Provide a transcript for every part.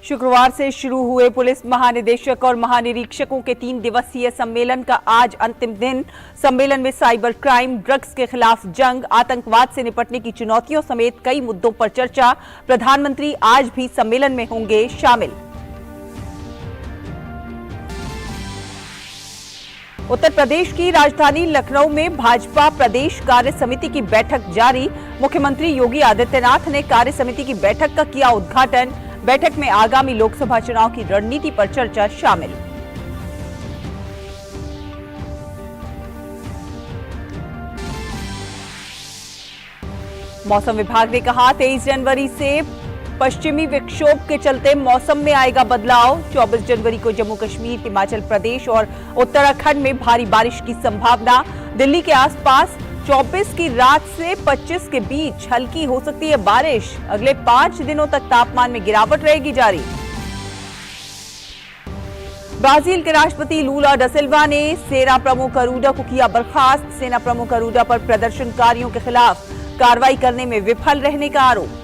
शुक्रवार से शुरू हुए पुलिस महानिदेशक और महानिरीक्षकों के 3 दिवसीय सम्मेलन का आज अंतिम दिन। सम्मेलन में साइबर क्राइम, ड्रग्स के खिलाफ जंग, आतंकवाद से निपटने की चुनौतियों समेत कई मुद्दों पर चर्चा। प्रधानमंत्री आज भी सम्मेलन में होंगे शामिल। उत्तर प्रदेश की राजधानी लखनऊ में भाजपा प्रदेश कार्य समिति की बैठक जारी। मुख्यमंत्री योगी आदित्यनाथ ने कार्य समिति की बैठक का किया उद्घाटन। बैठक में आगामी लोकसभा चुनाव की रणनीति पर चर्चा शामिल। मौसम विभाग ने कहा 23 जनवरी से पश्चिमी विक्षोभ के चलते मौसम में आएगा बदलाव। 24 जनवरी को जम्मू कश्मीर, हिमाचल प्रदेश और उत्तराखंड में भारी बारिश की संभावना। दिल्ली के आसपास 24 की रात से 25 के बीच हल्की हो सकती है बारिश। अगले 5 दिनों तक तापमान में गिरावट रहेगी जारी। ब्राजील के राष्ट्रपति लूला डा सिल्वा ने सेना प्रमुख अरूडा को किया बर्खास्त। सेना प्रमुख अरूडा पर प्रदर्शनकारियों के खिलाफ कार्रवाई करने में विफल रहने का आरोप।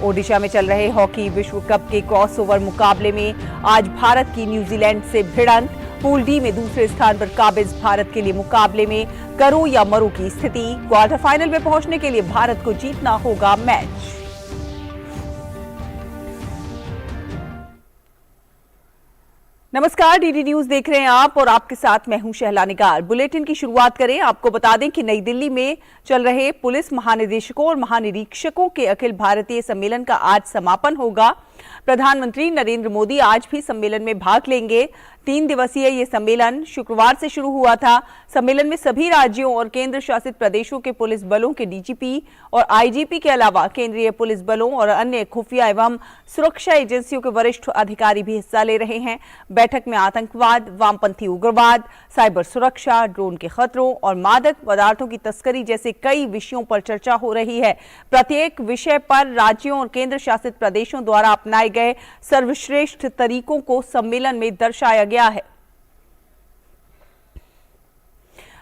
ओडिशा में चल रहे हॉकी विश्व कप के क्रॉसओवर मुकाबले में आज भारत की न्यूजीलैंड से भिड़ंत। पूल डी में दूसरे स्थान पर काबिज भारत के लिए मुकाबले में करो या मरो की स्थिति। क्वार्टर फाइनल में पहुंचने के लिए भारत को जीतना होगा मैच। नमस्कार, डीडी न्यूज देख रहे हैं आप और आपके साथ मैं हूं शहला निगार। बुलेटिन की शुरुआत करें। आपको बता दें कि नई दिल्ली में चल रहे पुलिस महानिदेशकों और महानिरीक्षकों के अखिल भारतीय सम्मेलन का आज समापन होगा। प्रधानमंत्री नरेंद्र मोदी आज भी सम्मेलन में भाग लेंगे। 3 दिवसीय ये सम्मेलन शुक्रवार से शुरू हुआ था। सम्मेलन में सभी राज्यों और केंद्र शासित प्रदेशों के पुलिस बलों के डीजीपी और आईजीपी के अलावा केंद्रीय पुलिस बलों और अन्य खुफिया एवं सुरक्षा एजेंसियों के वरिष्ठ अधिकारी भी हिस्सा ले रहे हैं। बैठक में आतंकवाद, वामपंथी उग्रवाद, साइबर सुरक्षा, ड्रोन के खतरों और मादक पदार्थों की तस्करी जैसे कई विषयों पर चर्चा हो रही है। प्रत्येक विषय पर राज्यों और केंद्र शासित प्रदेशों द्वारा अपनाए गए सर्वश्रेष्ठ तरीकों को सम्मेलन में दर्शाया गया है।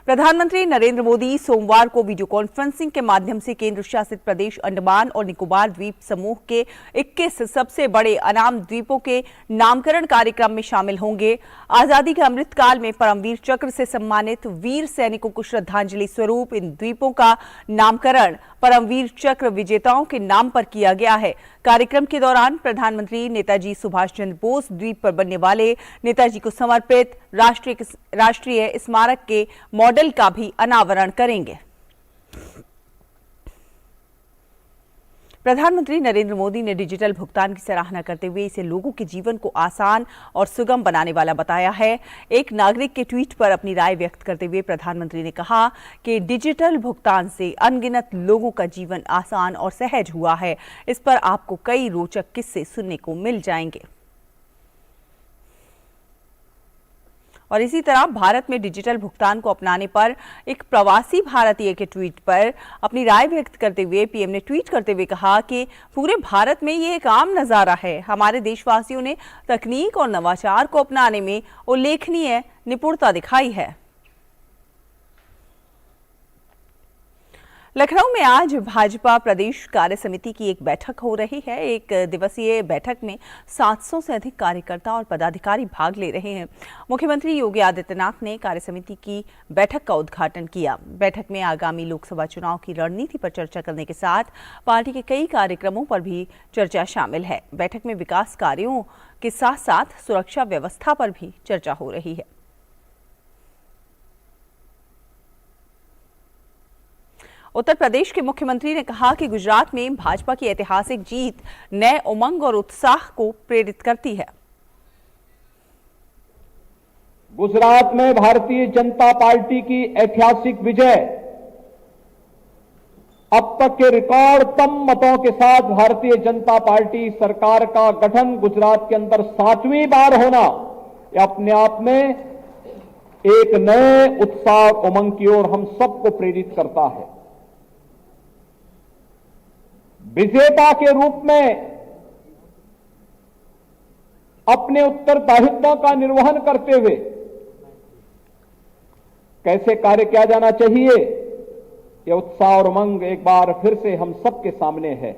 प्रधानमंत्री नरेंद्र मोदी सोमवार को वीडियो कॉन्फ्रेंसिंग के माध्यम से केंद्र शासित प्रदेश अंडमान और निकोबार द्वीप समूह के 21 सबसे बड़े अनाम द्वीपों के नामकरण कार्यक्रम में शामिल होंगे। आजादी के अमृतकाल में परमवीर चक्र से सम्मानित वीर सैनिकों को श्रद्धांजलि स्वरूप इन द्वीपों का नामकरण परमवीर चक्र विजेताओं के नाम पर किया गया है। कार्यक्रम के दौरान प्रधानमंत्री नेताजी सुभाष चंद्र बोस द्वीप पर बनने वाले नेताजी को समर्पित राष्ट्रीय स्मारक के मॉडल का भी अनावरण करेंगे। प्रधानमंत्री नरेंद्र मोदी ने डिजिटल भुगतान की सराहना करते हुए इसे लोगों के जीवन को आसान और सुगम बनाने वाला बताया है। एक नागरिक के ट्वीट पर अपनी राय व्यक्त करते हुए प्रधानमंत्री ने कहा कि डिजिटल भुगतान से अनगिनत लोगों का जीवन आसान और सहज हुआ है। इस पर आपको कई रोचक किस्से सुनने को मिल जाएंगे। और इसी तरह भारत में डिजिटल भुगतान को अपनाने पर एक प्रवासी भारतीय के ट्वीट पर अपनी राय व्यक्त करते हुए पीएम ने ट्वीट करते हुए कहा कि पूरे भारत में ये एक आम नजारा है। हमारे देशवासियों ने तकनीक और नवाचार को अपनाने में उल्लेखनीय निपुणता दिखाई है। लखनऊ में आज भाजपा प्रदेश कार्य समिति की एक बैठक हो रही है। एक दिवसीय बैठक में 700 से अधिक कार्यकर्ता और पदाधिकारी भाग ले रहे हैं। मुख्यमंत्री योगी आदित्यनाथ ने कार्य समिति की बैठक का उद्घाटन किया। बैठक में आगामी लोकसभा चुनाव की रणनीति पर चर्चा करने के साथ पार्टी के कई कार्यक्रमों पर भी चर्चा शामिल है। बैठक में विकास कार्यों के साथ साथ सुरक्षा व्यवस्था पर भी चर्चा हो रही है। उत्तर प्रदेश के मुख्यमंत्री ने कहा कि गुजरात में भाजपा की ऐतिहासिक जीत नए उमंग और उत्साह को प्रेरित करती है। गुजरात में भारतीय जनता पार्टी की ऐतिहासिक विजय अब तक के रिकॉर्डतम मतों के साथ भारतीय जनता पार्टी सरकार का गठन गुजरात के अंदर 7वीं बार होना, यह अपने आप में एक नए उत्साह और उमंग की ओर हम सबको प्रेरित करता है। विजेता के रूप में अपने उत्तरदायित्वों का निर्वहन करते हुए कैसे कार्य किया जाना चाहिए, यह उत्साह और उमंग एक बार फिर से हम सबके सामने है।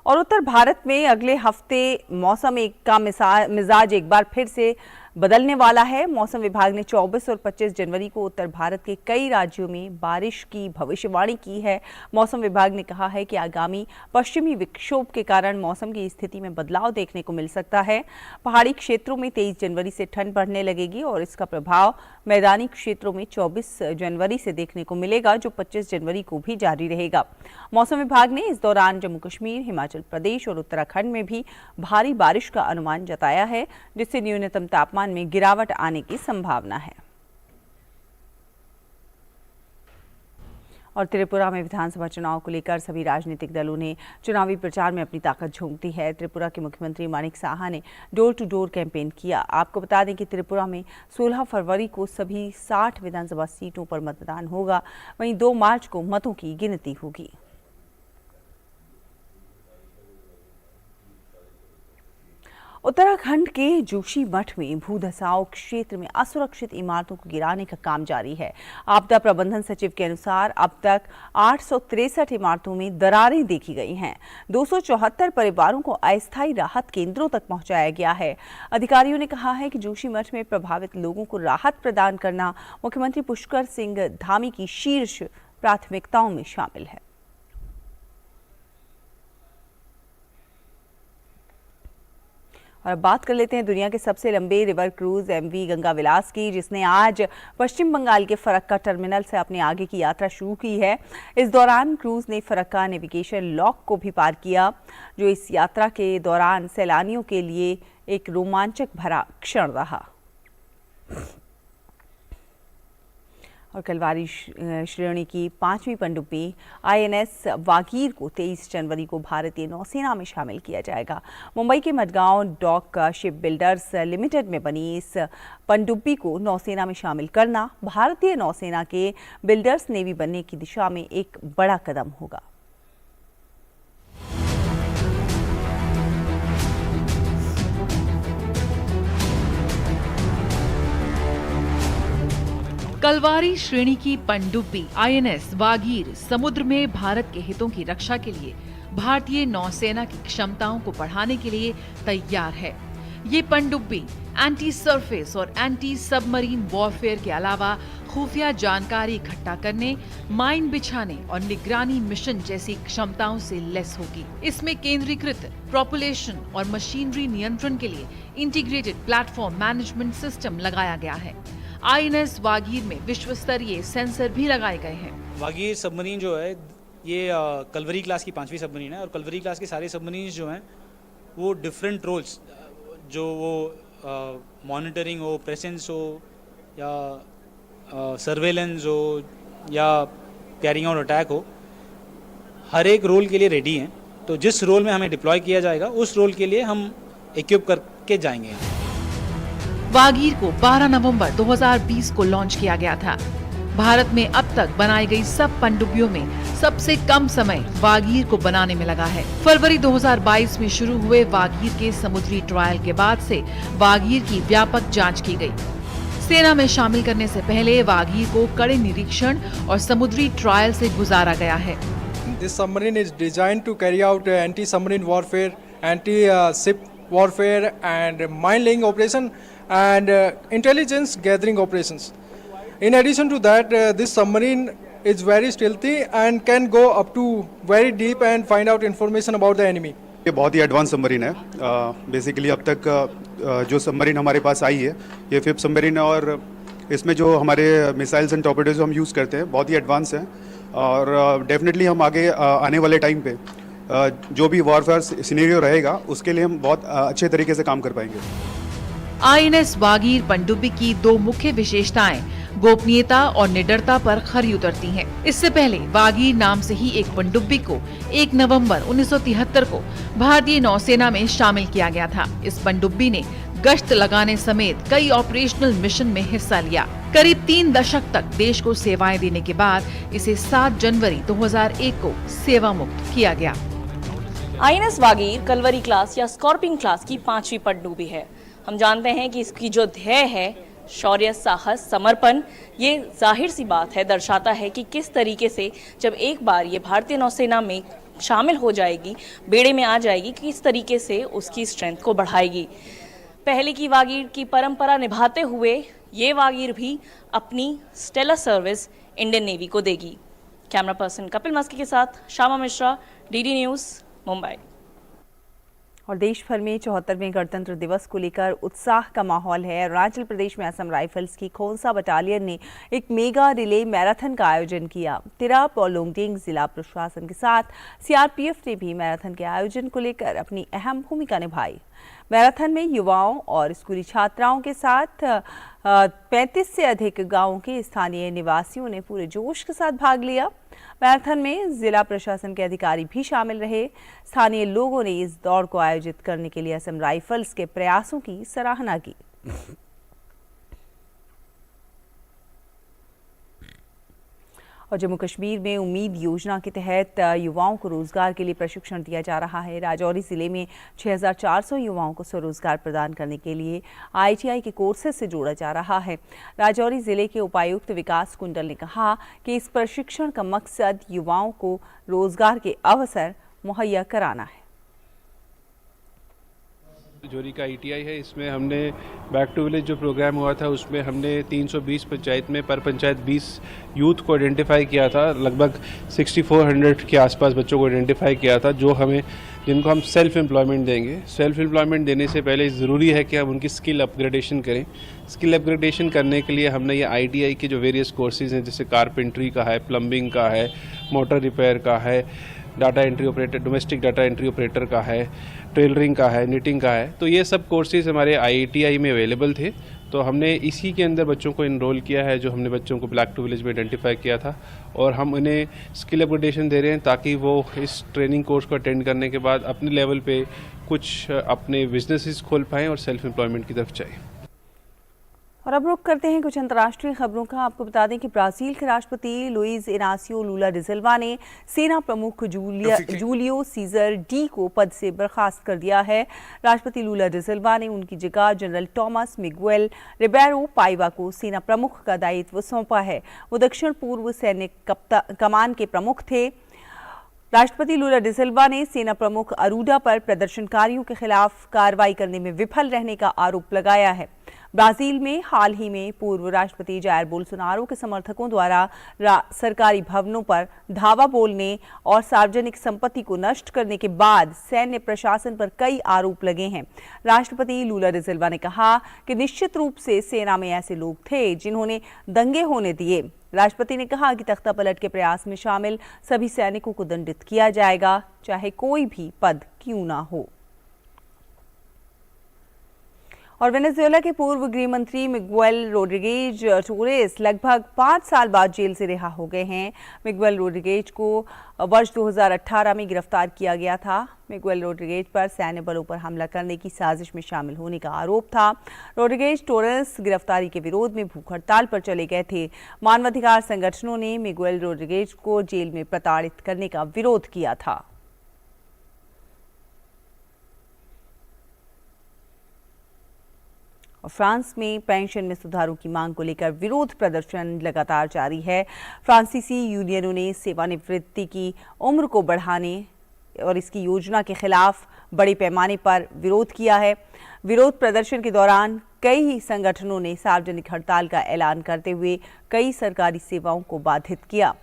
और उत्तर भारत में अगले हफ्ते मौसम का मिजाज एक बार फिर से बदलने वाला है। मौसम विभाग ने 24 और 25 जनवरी को उत्तर भारत के कई राज्यों में बारिश की भविष्यवाणी की है। मौसम विभाग ने कहा है कि आगामी पश्चिमी विक्षोभ के कारण मौसम की स्थिति में बदलाव देखने को मिल सकता है। पहाड़ी क्षेत्रों में 23 जनवरी से ठंड बढ़ने लगेगी और इसका प्रभाव मैदानी क्षेत्रों में 24 जनवरी से देखने को मिलेगा, जो 25 जनवरी को भी जारी रहेगा। मौसम विभाग ने इस दौरान जम्मू कश्मीर, हिमाचल प्रदेश और उत्तराखंड में भी भारी बारिश का अनुमान जताया है, जिससे न्यूनतम तापमान में गिरावट आने की संभावना है। और त्रिपुरा में विधानसभा चुनाव को लेकर सभी राजनीतिक दलों ने चुनावी प्रचार में अपनी ताकत झोंक दी है। त्रिपुरा के मुख्यमंत्री मानिक साहा ने डोर टू डोर कैंपेन किया। आपको बता दें कि त्रिपुरा में 16 फरवरी को सभी 60 विधानसभा सीटों पर मतदान होगा, वहीं 2 मार्च को मतों की गिनती होगी। उत्तराखंड के जोशीमठ में भूधसाव क्षेत्र में असुरक्षित इमारतों को गिराने का काम जारी है। आपदा प्रबंधन सचिव के अनुसार अब तक 863 इमारतों में दरारें देखी गई हैं। 274 परिवारों को अस्थायी राहत केंद्रों तक पहुंचाया गया है। अधिकारियों ने कहा है कि जोशीमठ में प्रभावित लोगों को राहत प्रदान करना मुख्यमंत्री पुष्कर सिंह धामी की शीर्ष प्राथमिकताओं में शामिल है। और अब बात कर लेते हैं दुनिया के सबसे लंबे रिवर क्रूज MV गंगा विलास की, जिसने आज पश्चिम बंगाल के फरक्का टर्मिनल से अपने आगे की यात्रा शुरू की है। इस दौरान क्रूज ने फरक्का नेविगेशन लॉक को भी पार किया, जो इस यात्रा के दौरान सैलानियों के लिए एक रोमांचक भरा क्षण रहा। और कलवारी श्रेणी की 5वीं पनडुब्बी INS वागीर को 23 जनवरी को भारतीय नौसेना में शामिल किया जाएगा। मुंबई के Mazagon dock ship builders limited में बनी इस पनडुब्बी को नौसेना में शामिल करना भारतीय नौसेना के बिल्डर्स नेवी बनने की दिशा में एक बड़ा कदम होगा। कलवारी श्रेणी की पनडुब्बी INS वागीर समुद्र में भारत के हितों की रक्षा के लिए भारतीय नौसेना की क्षमताओं को बढ़ाने के लिए तैयार है। ये पनडुब्बी एंटी सरफेस और एंटी सबमरीन वॉरफेयर के अलावा खुफिया जानकारी इकट्ठा करने, माइन बिछाने और निगरानी मिशन जैसी क्षमताओं से लैस होगी। इसमें केंद्रीकृत प्रोपल्शन और मशीनरी नियंत्रण के लिए इंटीग्रेटेड प्लेटफॉर्म मैनेजमेंट सिस्टम लगाया गया है। INS वागीर में विश्व स्तरीय सेंसर भी लगाए गए हैं। वागीर सबमरीन जो है ये कलवरी क्लास की 5वीं सबमरीन है और कलवरी क्लास के सारे सबमरीन जो हैं वो डिफरेंट रोल्स, जो वो मॉनिटरिंग हो, प्रेजेंस हो या सर्वेलेंस हो या कैरिंग आउट अटैक हो, हर एक रोल के लिए रेडी हैं। तो जिस रोल में हमें डिप्लॉय किया जाएगा उस रोल के लिए हम इक्विप करके जाएंगे। वागीर को 12 नवंबर 2020 को लॉन्च किया गया था। भारत में अब तक बनाई गई सब पनडुब्बियों में सबसे कम समय वागीर को बनाने में लगा है। फरवरी 2022 में शुरू हुए वागीर के समुद्री ट्रायल के बाद से वागीर की व्यापक जांच की गई। सेना में शामिल करने से पहले वागीर को कड़े निरीक्षण और समुद्री ट्रायल से गुजारा गया है। This submarine is designed to carry out anti-submarine warfare, anti-ship warfare and mine-laying operation and intelligence gathering operations. In addition to that, this submarine is very stealthy and can go up to very deep and find out information about the enemy. ये बहुत ही advance submarine है। Basically अब तक जो submarine हमारे पास आई है ये 5th submarine है और इसमें जो हमारे मिसाइल्स एंड टॉर्पेडोज हम यूज़ करते हैं बहुत ही एडवांस हैं और डेफिनेटली हम आगे आने वाले टाइम पे जो भी वॉरफेयर सिनेरियो रहेगा उसके लिए हम बहुत अच्छे तरीके से काम कर पाएंगे। INS वागीर पनडुब्बी की 2 मुख्य विशेषताएं गोपनीयता और निडरता पर खरी उतरती हैं। इससे पहले वागीर नाम से ही एक पनडुब्बी को 1 नवंबर 1973 को भारतीय नौसेना में शामिल किया गया था। इस पनडुब्बी ने गश्त लगाने समेत कई ऑपरेशनल मिशन में हिस्सा लिया। करीब 3 दशक तक देश को सेवाएं देने के बाद इसे 7 जनवरी 2001 को सेवा मुक्त किया गया। आईएनएस वागीर कलवरी क्लास या स्कॉर्पियन क्लास की 5वीं पनडुब्बी है। हम जानते हैं कि इसकी जो ध्येय है शौर्य, साहस, समर्पण, ये जाहिर सी बात है, दर्शाता है कि किस तरीके से जब एक बार ये भारतीय नौसेना में शामिल हो जाएगी, बेड़े में आ जाएगी, किस तरीके से उसकी स्ट्रेंथ को बढ़ाएगी। पहले की वागीर की परंपरा निभाते हुए ये वागीर भी अपनी स्टेलर सर्विस इंडियन नेवी को देगी। कैमरा पर्सन कपिल मस्की के साथ श्यामा मिश्रा, डीडी न्यूज़, मुंबई। और देश भर में 74वें गणतंत्र दिवस को लेकर उत्साह का माहौल है। अरुणाचल प्रदेश में असम राइफल्स की खोंसा बटालियन ने एक मेगा रिले मैराथन का आयोजन किया। तिरप और लोंगडिंग जिला प्रशासन के साथ सीआरपीएफ ने भी मैराथन के आयोजन को लेकर अपनी अहम भूमिका निभाई। मैराथन में युवाओं और स्कूली छात्राओं के साथ 35 से अधिक गांवों के स्थानीय निवासियों ने पूरे जोश के साथ भाग लिया। मैराथन में जिला प्रशासन के अधिकारी भी शामिल रहे। स्थानीय लोगों ने इस दौड़ को आयोजित करने के लिए असम राइफल्स के प्रयासों की सराहना की। और जम्मू कश्मीर में उम्मीद योजना के तहत युवाओं को रोजगार के लिए प्रशिक्षण दिया जा रहा है। राजौरी जिले में 6400 युवाओं को स्वरोजगार प्रदान करने के लिए आईटीआई के कोर्सेज से जोड़ा जा रहा है। राजौरी जिले के उपायुक्त विकास कुंडल ने कहा कि इस प्रशिक्षण का मकसद युवाओं को रोजगार के अवसर मुहैया कराना है। जोरी का ITI है, इसमें हमने बैक टू विलेज जो प्रोग्राम हुआ था उसमें हमने 320 पंचायत में पर पंचायत 20 यूथ को आइडेंटिफाई किया था। लगभग 6400 के आसपास बच्चों को आइडेंटिफाई किया था जिनको हम सेल्फ एम्प्लॉयमेंट देंगे। सेल्फ एम्प्लॉयमेंट देने से पहले ज़रूरी है कि हम उनकी स्किल अपग्रेडेशन करें। स्किल अपग्रेडेशन करने के लिए हमने ये ITI के जो वेरियस कोर्सेज हैं, जैसे कारपेंट्री का है, प्लम्बिंग का है, मोटर रिपेयर का है, data entry operator, domestic data entry operator का है, टेलरिंग का है, निटिंग का है, तो ये सब कोर्सेज हमारे ITI में अवेलेबल थे। तो हमने इसी के अंदर बच्चों को इनरोल किया है, जो हमने बच्चों को ब्लैक टू विलेज में आइडेंटिफाई किया था, और हम उन्हें स्किल अपग्रेडेशन दे रहे हैं ताकि वो इस ट्रेनिंग कोर्स को अटेंड करने के बाद अपने लेवल पे कुछ अपने बिजनेसेस खोल पाएँ और सेल्फ एम्प्लॉयमेंट की तरफ जाएँ। और अब रुख करते हैं कुछ अंतर्राष्ट्रीय खबरों का। आपको बता दें कि ब्राजील के राष्ट्रपति लुइज इनासियो लूला डी सिल्वा ने सेना प्रमुख जूलियो सीजर डी को पद से बर्खास्त कर दिया है। राष्ट्रपति लूला डी सिल्वा ने उनकी जगह जनरल टॉमस मिगुएल रिबेरो पाइवा को सेना प्रमुख का दायित्व सौंपा है। वो दक्षिण पूर्व सैन्य कमान के प्रमुख थे। राष्ट्रपति लूला डी सिल्वा ने सेना प्रमुख अरूडा पर प्रदर्शनकारियों के खिलाफ कार्रवाई करने में विफल रहने का आरोप लगाया है। ब्राजील में हाल ही में पूर्व राष्ट्रपति जायर बोल्सोनारो के समर्थकों द्वारा सरकारी भवनों पर धावा बोलने और सार्वजनिक संपत्ति को नष्ट करने के बाद सैन्य प्रशासन पर कई आरोप लगे हैं। राष्ट्रपति लूला डी सिल्वा ने कहा कि निश्चित रूप से सेना में ऐसे लोग थे जिन्होंने दंगे होने दिए। राष्ट्रपति ने कहा कि तख्तापलट के प्रयास में शामिल सभी सैनिकों को दंडित किया जाएगा, चाहे कोई भी पद क्यों ना हो। और वेनेजुएला के पूर्व गृह मंत्री मिगुएल रोड्रिगेज टोरेस लगभग 5 साल बाद जेल से रिहा हो गए हैं। मिगुएल रोड्रिगेज को वर्ष 2018 में गिरफ्तार किया गया था। मिगुएल रोड्रिगेज पर सैन्य बलों पर हमला करने की साजिश में शामिल होने का आरोप था। रोड्रिगेज टोरेस गिरफ्तारी के विरोध में भूख हड़ताल पर चले गए थे। मानवाधिकार संगठनों ने मिगुएल रोड्रिगेज को जेल में प्रताड़ित करने का विरोध किया था। फ्रांस में पेंशन में सुधारों की मांग को लेकर विरोध प्रदर्शन लगातार जारी है। फ्रांसीसी यूनियनों ने सेवानिवृत्ति की उम्र को बढ़ाने और इसकी योजना के खिलाफ बड़े पैमाने पर विरोध किया है। विरोध प्रदर्शन के दौरान कई संगठनों ने सार्वजनिक हड़ताल का ऐलान करते हुए कई सरकारी सेवाओं को बाधित किया।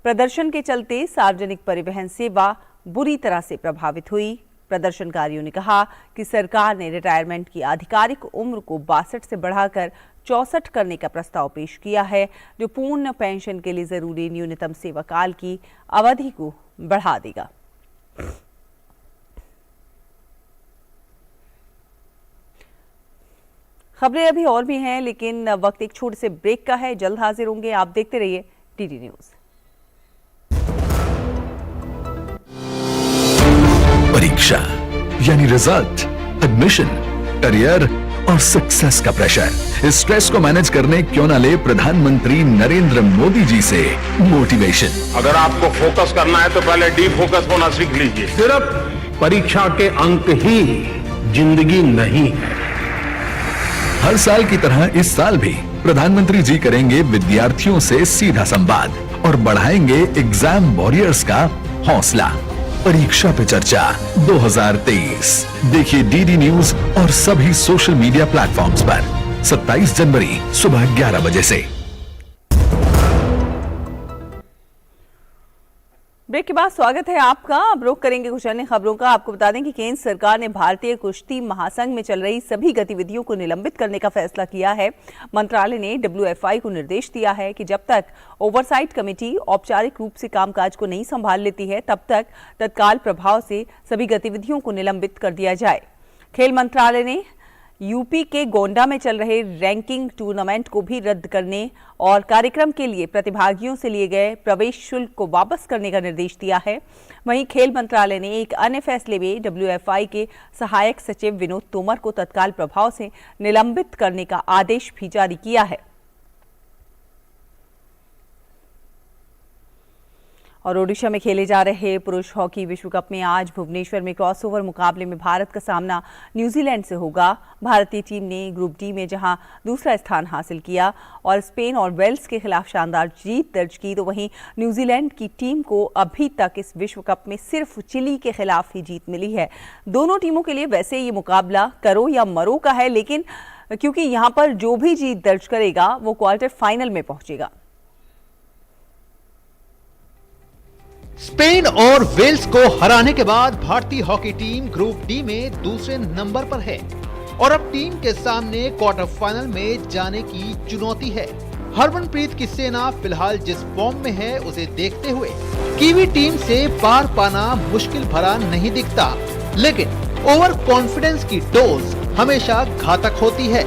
प्रदर्शन के चलते सार्वजनिक परिवहन सेवा बुरी तरह से प्रभावित हुई। प्रदर्शनकारियों ने कहा कि सरकार ने रिटायरमेंट की आधिकारिक उम्र को 62 से बढ़ाकर 64 करने का प्रस्ताव पेश किया है, जो पूर्ण पेंशन के लिए जरूरी न्यूनतम सेवाकाल की अवधि को बढ़ा देगा। खबरें अभी और भी हैं, लेकिन वक्त एक छोटे से ब्रेक का है। जल्द हाजिर होंगे। आप देखते रहिए डीडी न्यूज़। परीक्षा यानी रिजल्ट, एडमिशन, करियर और सक्सेस का प्रेशर। इस स्ट्रेस को मैनेज करने क्यों ना ले प्रधानमंत्री नरेंद्र मोदी जी से मोटिवेशन। अगर आपको फोकस करना है तो पहले डी फोकस होना सीख लीजिए। सिर्फ परीक्षा के अंक ही जिंदगी नहीं है। हर साल की तरह इस साल भी प्रधानमंत्री जी करेंगे विद्यार्थियों से सीधा संवाद और बढ़ाएंगे एग्जाम वॉरियर्स का हौसला। परीक्षा पे चर्चा 2023 देखिए डीडी न्यूज और सभी सोशल मीडिया प्लेटफॉर्म्स पर 27 जनवरी सुबह 11 बजे से। ब्रेक के बाद स्वागत है आपका। अब रुख करेंगे कुछ अन्य खबरों का। आपको बता दें कि केंद्र सरकार ने भारतीय कुश्ती महासंघ में चल रही सभी गतिविधियों को निलंबित करने का फैसला किया है। मंत्रालय ने WFI को निर्देश दिया है कि जब तक ओवरसाइट कमेटी औपचारिक रूप से कामकाज को नहीं संभाल लेती है तब तक तत्काल प्रभाव से सभी गतिविधियों को निलंबित कर दिया जाए। खेल मंत्रालय ने यूपी के गोंडा में चल रहे रैंकिंग टूर्नामेंट को भी रद्द करने और कार्यक्रम के लिए प्रतिभागियों से लिए गए प्रवेश शुल्क को वापस करने का निर्देश दिया है। वहीं खेल मंत्रालय ने एक अन्य फैसले में WFI के सहायक सचिव विनोद तोमर को तत्काल प्रभाव से निलंबित करने का आदेश भी जारी किया है। और ओडिशा में खेले जा रहे पुरुष हॉकी विश्व कप में आज भुवनेश्वर में क्रॉसओवर मुकाबले में भारत का सामना न्यूजीलैंड से होगा। भारतीय टीम ने ग्रुप डी में जहां दूसरा स्थान हासिल किया और स्पेन और वेल्स के खिलाफ शानदार जीत दर्ज की, तो वहीं न्यूजीलैंड की टीम को अभी तक इस विश्व कप में सिर्फ चिली के खिलाफ ही जीत मिली है। दोनों टीमों के लिए वैसे ये मुकाबला करो या मरो का है, लेकिन क्योंकि यहाँ पर जो भी जीत दर्ज करेगा वो क्वार्टर फाइनल में पहुंचेगा। स्पेन और वेल्स को हराने के बाद भारतीय हॉकी टीम ग्रुप डी में दूसरे नंबर पर है और अब टीम के सामने क्वार्टर फाइनल में जाने की चुनौती है। हरमनप्रीत की सेना फिलहाल जिस फॉर्म में है उसे देखते हुए कीवी टीम से पार पाना मुश्किल भरा नहीं दिखता, लेकिन ओवर कॉन्फिडेंस की डोज हमेशा घातक होती है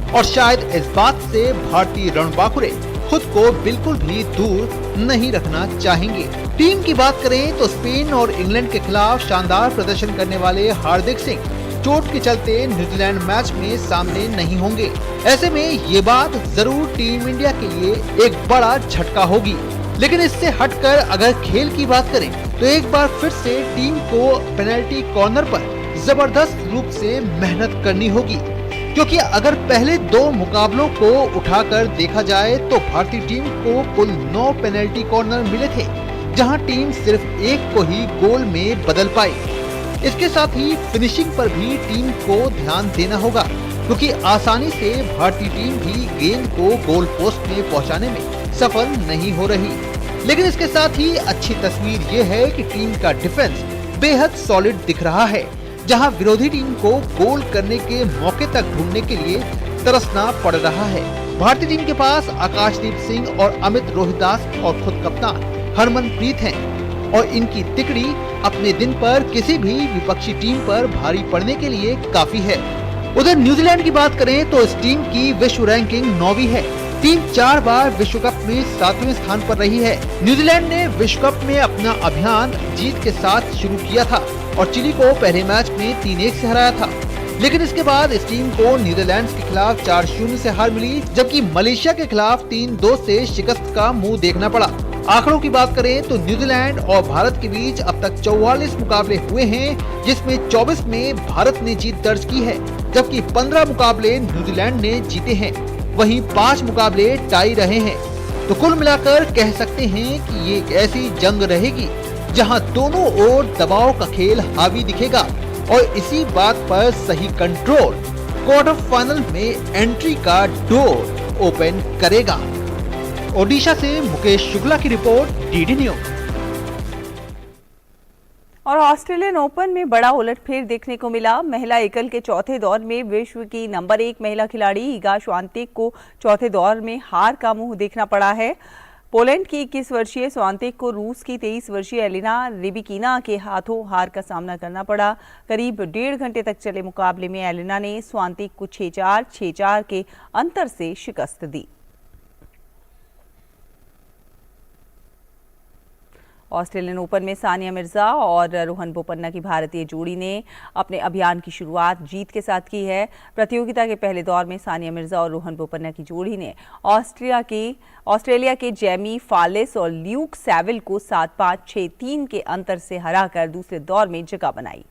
और शायद इस बात से भारतीय रणबांकुरे खुद को बिल्कुल भी दूर नहीं रखना चाहेंगे। टीम की बात करें तो स्पेन और इंग्लैंड के खिलाफ शानदार प्रदर्शन करने वाले हार्दिक सिंह चोट के चलते न्यूजीलैंड मैच में सामने नहीं होंगे। ऐसे में ये बात जरूर टीम इंडिया के लिए एक बड़ा झटका होगी। लेकिन इससे हटकर अगर खेल की बात करें तो एक बार फिर से टीम को पेनल्टी कॉर्नर पर जबरदस्त रूप से मेहनत करनी होगी, क्योंकि अगर पहले दो मुकाबलों को उठाकर देखा जाए तो भारतीय टीम को कुल 9 पेनल्टी कॉर्नर मिले थे, जहां टीम सिर्फ एक को ही गोल में बदल पाई। इसके साथ ही फिनिशिंग पर भी टीम को ध्यान देना होगा, क्योंकि आसानी से भारतीय टीम भी गेंद को गोल पोस्ट में पहुंचाने में सफल नहीं हो रही। लेकिन इसके साथ ही अच्छी तस्वीर ये है कि टीम का डिफेंस बेहद सॉलिड दिख रहा है, जहां विरोधी टीम को गोल करने के मौके तक ढूंढने के लिए तरसना पड़ रहा है। भारतीय टीम के पास आकाशदीप सिंह और अमित रोहिदास और खुद कप्तान हरमनप्रीत हैं और इनकी तिकड़ी अपने दिन पर किसी भी विपक्षी टीम पर भारी पड़ने के लिए काफी है। उधर न्यूजीलैंड की बात करें तो इस टीम की विश्व रैंकिंग 9वीं है। टीम 4 बार विश्व कप में 7वें स्थान पर रही है। न्यूजीलैंड ने विश्व कप में अपना अभियान जीत के साथ शुरू किया था और चिली को पहले मैच में 3-1 से हराया था, लेकिन इसके बाद इस टीम को नीदरलैंड्स के खिलाफ 4-0 से हार मिली, जबकि मलेशिया के खिलाफ 3-2 से शिकस्त का मुंह देखना पड़ा। आंकड़ों की बात करें तो न्यूजीलैंड और भारत के बीच अब तक 44 मुकाबले हुए हैं, जिसमें 24 में भारत ने जीत दर्ज की है, जबकि 15 मुकाबले न्यूजीलैंड ने जीते हैं। वहीं 5 मुकाबले टाई रहे हैं। तो कुल मिलाकर कह सकते हैं कि ये एक ऐसी जंग रहेगी जहां दोनों ओर दबाव का खेल हावी दिखेगा और इसी बात पर सही कंट्रोल क्वार्टर फाइनल में एंट्री का डोर ओपन करेगा। ओडिशा से मुकेश शुक्ला की रिपोर्ट, डीडी न्यूज। और ऑस्ट्रेलियन ओपन में बड़ा उलटफेर देखने को मिला। महिला एकल के चौथे दौर में विश्व की नंबर 1 महिला खिलाड़ी ईगा श्वांतेक को चौथे दौर में हार का मुंह देखना पड़ा है। पोलैंड की 21 वर्षीय श्वांतेक को रूस की 23 वर्षीय एलिना रिबिकिना के हाथों हार का सामना करना पड़ा। करीब 1.5 घंटे तक चले मुकाबले में एलिना ने श्वांतेक को 6-4, 6-4 के अंतर से शिकस्त दी। ऑस्ट्रेलियन ओपन में सानिया मिर्जा और रोहन बोपन्ना की भारतीय जोड़ी ने अपने अभियान की शुरुआत जीत के साथ की है। प्रतियोगिता के पहले दौर में सानिया मिर्जा और रोहन बोपन्ना की जोड़ी ने ऑस्ट्रेलिया के जेमी फालेस और ल्यूक सेविल को 7-5, 6-3 के अंतर से हराकर दूसरे दौर में जगह बनाई।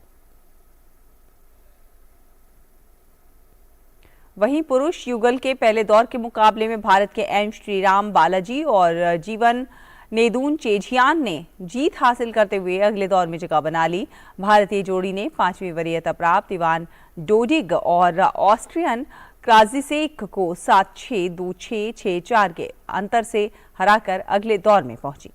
वहीं पुरुष युगल के पहले दौर के मुकाबले में भारत के एन श्रीराम बालाजी और जीवन नेदून चेझियान ने जीत हासिल करते हुए अगले दौर में जगह बना ली। भारतीय जोड़ी ने 5वीं वरीयता प्राप्त इवान डोडिग और ऑस्ट्रियन क्राजिसेक को 7-6, 2-6, 6-4 के अंतर से हराकर अगले दौर में पहुंची।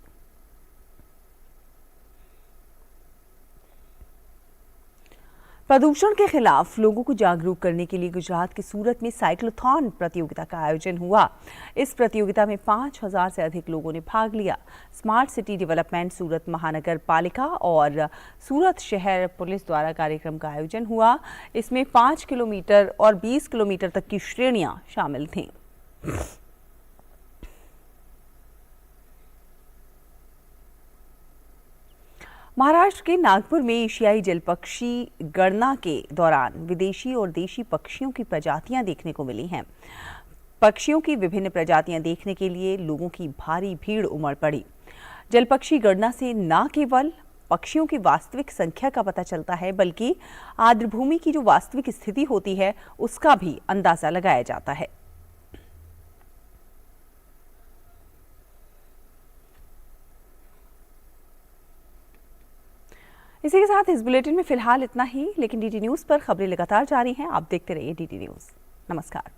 प्रदूषण के खिलाफ लोगों को जागरूक करने के लिए गुजरात के सूरत में साइक्लोथॉन प्रतियोगिता का आयोजन हुआ। इस प्रतियोगिता में 5000 से अधिक लोगों ने भाग लिया। स्मार्ट सिटी डेवलपमेंट सूरत महानगर पालिका और सूरत शहर पुलिस द्वारा कार्यक्रम का आयोजन हुआ। इसमें 5 किलोमीटर और 20 किलोमीटर तक की श्रेणियां शामिल थीं। महाराष्ट्र के नागपुर में एशियाई जलपक्षी गणना के दौरान विदेशी और देशी पक्षियों की प्रजातियां देखने को मिली हैं। पक्षियों की विभिन्न प्रजातियां देखने के लिए लोगों की भारी भीड़ उमड़ पड़ी। जलपक्षी गणना से न केवल पक्षियों की वास्तविक संख्या का पता चलता है, बल्कि आर्द्रभूमि की जो वास्तविक स्थिति होती है उसका भी अंदाजा लगाया जाता है। इसी के साथ इस बुलेटिन में फिलहाल इतना ही, लेकिन डीडी न्यूज़ पर खबरें लगातार जारी हैं। आप देखते रहिए डीडी न्यूज़। नमस्कार।